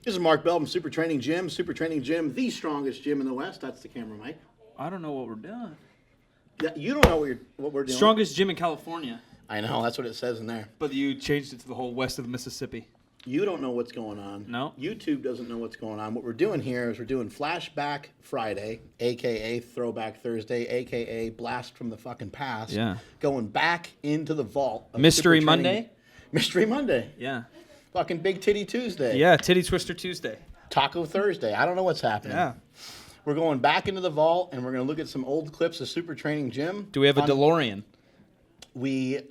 This is Mark Bell from Super Training Gym. Super Training Gym, the strongest gym in the West. That's the camera, Mike. I don't know what we're doing. Yeah, you don't know what we're doing. Strongest gym in California. I know, that's what it says in there. But you changed it to the whole west of the Mississippi. You don't know what's going on. No. YouTube doesn't know what's going on. What we're doing here is we're doing Flashback Friday, a.k.a. Throwback Thursday, a.k.a. Blast from the fucking past. Yeah. Going back into the vault. Of Mystery Super Monday? Training. Mystery Monday. Yeah. Fucking Big Titty Tuesday. Yeah, Titty Twister Tuesday. Taco Thursday. I don't know what's happening. Yeah. We're going back into the vault, and we're going to look at some old clips of Super Training Gym. Do we have a DeLorean? We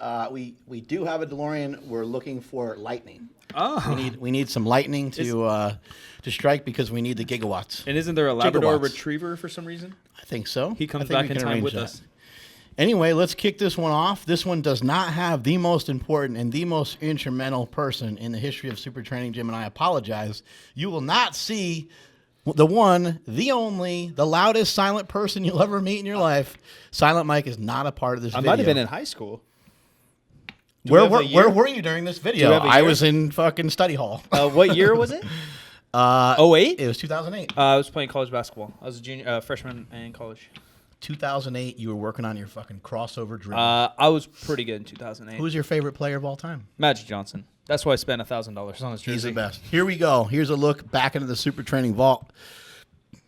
do have a DeLorean. We're looking for lightning. Oh. We need some lightning to strike because we need the gigawatts. And isn't there a Labrador Gigawatts. Retriever for some reason? I think so. He comes I think back we in can time arrange with that. us. Anyway, let's kick this one off. This one does not have the most important and the most instrumental person in the history of Super Training Gym, and I apologize. You will not see the one, the only, the loudest silent person you'll ever meet in your life. Silent Mike is not a part of this video. I might have been in high school. Where were you during this video? I was in fucking study hall. What year was it? 08? It was 2008. I was playing college basketball. I was a junior, freshman in college. 2008, you were working on your fucking crossover drill. I was pretty good in 2008. Who's your favorite player of all time? Magic Johnson. That's why I spent $1,000 on his jersey. He's the best. Here we go. Here's a look back into the Super Training Vault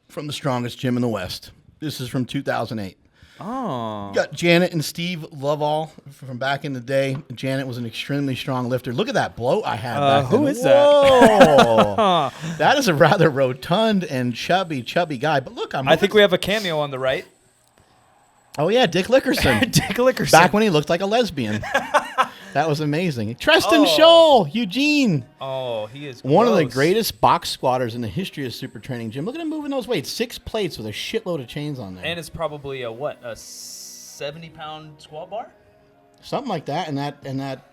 from the strongest gym in the West. This is from 2008. Oh. Got Janet and Steve Lovall from back in the day. Janet was an extremely strong lifter. Look at that bloat I had back then. Who is that? That is a rather rotund and chubby guy. But look, I think we have a cameo on the right. Oh, yeah, Dick Lickerson. Dick Lickerson. Back when he looked like a lesbian. That was amazing. Tristan Oh. Scholl, Eugene. Oh, he is One of the gross. greatest box squatters in the history of Super Training Gym. Look at him moving those weights. 6 plates with a shitload of chains on there. And it's probably a 70-pound squat bar? Something like that. And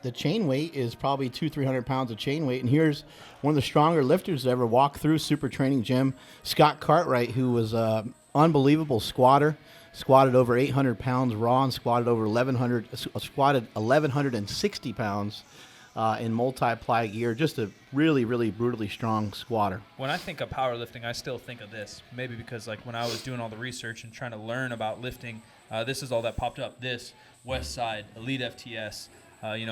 the chain weight is probably 200-300 pounds of chain weight. And here's one of the stronger lifters that ever walked through Super Training Gym, Scott Cartwright, who was an unbelievable squatter. Squatted over 800 pounds raw and squatted 1,160 pounds in multi-ply gear. Just a really, really brutally strong squatter. When I think of powerlifting, I still think of this. Maybe because like when I was doing all the research and trying to learn about lifting, this is all that popped up. This, West Side, Elite FTS,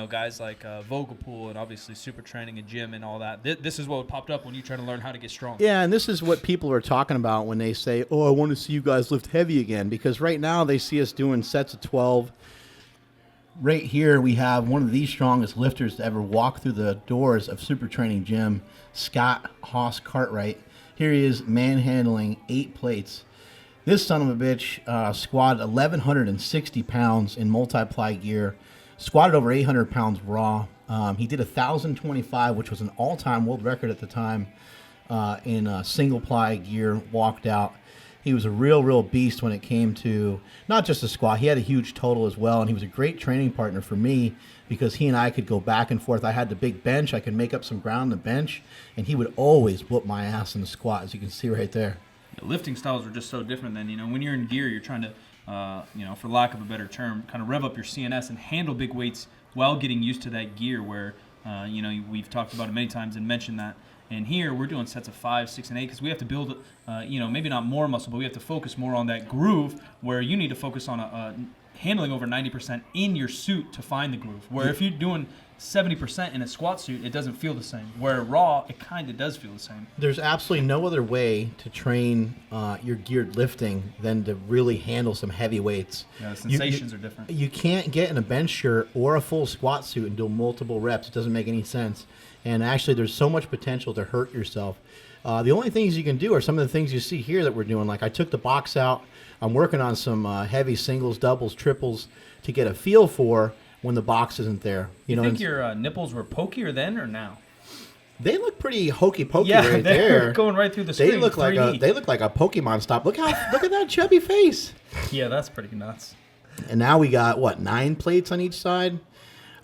guys like Vogelpool and obviously Super Training and Gym and all that. This is what popped up when you try to learn how to get strong. Yeah, and this is what people are talking about when they say, oh, I want to see you guys lift heavy again. Because right now they see us doing sets of 12. Right here we have one of the strongest lifters to ever walk through the doors of Super Training Gym, Scott Hoss Cartwright. Here he is manhandling 8 plates. This son of a bitch squatted 1,160 pounds in multi-ply gear. Squatted over 800 pounds raw. He did 1,025, which was an all-time world record at the time in single-ply gear, walked out. He was a real beast when it came to not just a squat. He had a huge total as well, and he was a great training partner for me because he and I could go back and forth. I had the big bench. I could make up some ground on the bench, and he would always whoop my ass in the squat, as you can see right there. The lifting styles are just so different than, when you're in gear, you're trying to for lack of a better term, kind of rev up your CNS and handle big weights while getting used to that gear where, we've talked about it many times and mentioned that. And here we're doing sets of 5, 6, and 8 because we have to build, maybe not more muscle, but we have to focus more on that groove where you need to focus on handling over 90% in your suit to find the groove. Where if you're doing 70% in a squat suit, it doesn't feel the same. Where raw, it kind of does feel the same. There's absolutely no other way to train your geared lifting than to really handle some heavy weights. Yeah, the sensations are different. You can't get in a bench shirt or a full squat suit and do multiple reps. It doesn't make any sense. And actually, there's so much potential to hurt yourself. The only things you can do are some of the things you see here that we're doing. Like I took the box out. I'm working on some heavy singles, doubles, triples to get a feel for when the box isn't there. You think your nipples were pokier then or now? They look pretty hokey pokey right there. They're going right through the screen. They look like a Pokemon stop. Look at that chubby face. Yeah, that's pretty nuts. And now we got 9 plates on each side.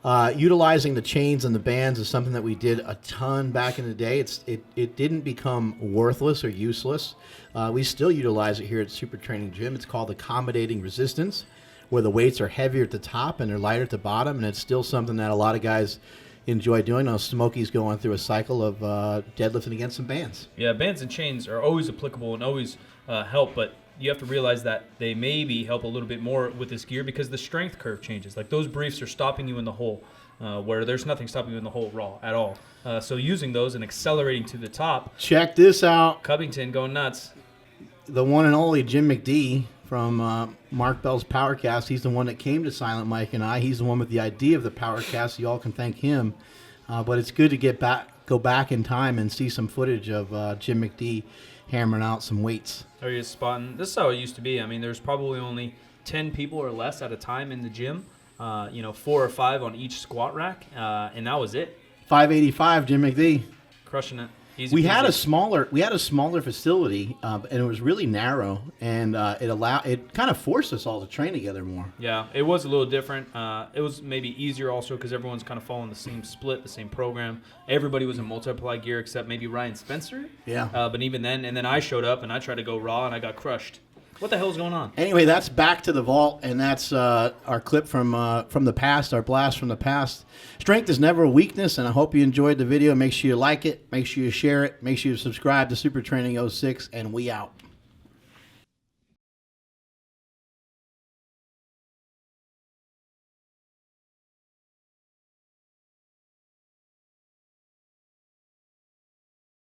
Utilizing the chains and the bands is something that we did a ton back in the day. It didn't become worthless or useless. We still utilize it here at Super Training Gym. It's called accommodating resistance, where the weights are heavier at the top and they're lighter at the bottom, and it's still something that a lot of guys, enjoy doing. Now Smokey's going through a cycle of deadlifting against some bands. Yeah, bands and chains are always applicable and always help, but you have to realize that they maybe help a little bit more with this gear because the strength curve changes. Like those briefs are stopping you in the hole, where there's nothing stopping you in the hole raw at all. So using those and accelerating to the top. Check this out. Covington going nuts. The one and only Jim McD from Mark Bell's Powercast. He's the one that came to Silent Mike and I. He's the one with the idea of the Powercast. So you all can thank him. But it's good to go back in time and see some footage of Jim McD hammering out some weights. Are you spotting? This is how it used to be. I mean, there's probably only 10 people or less at a time in the gym. 4 or 5 on each squat rack, and that was it. 585, Jim McD. Crushing it. Easy We peasy. had a smaller facility, and it was really narrow, and it kind of forced us all to train together more. Yeah, it was a little different. It was maybe easier also because everyone's kind of following the same split, the same program. Everybody was in multiply gear except maybe Ryan Spencer. Yeah. But even then, and then I showed up and I tried to go raw and I got crushed. What the hell's going on? Anyway, that's Back to the Vault, and that's our clip from the past, our blast from the past. Strength is never a weakness, and I hope you enjoyed the video. Make sure you like it. Make sure you share it. Make sure you subscribe to Super Training 06, and we out.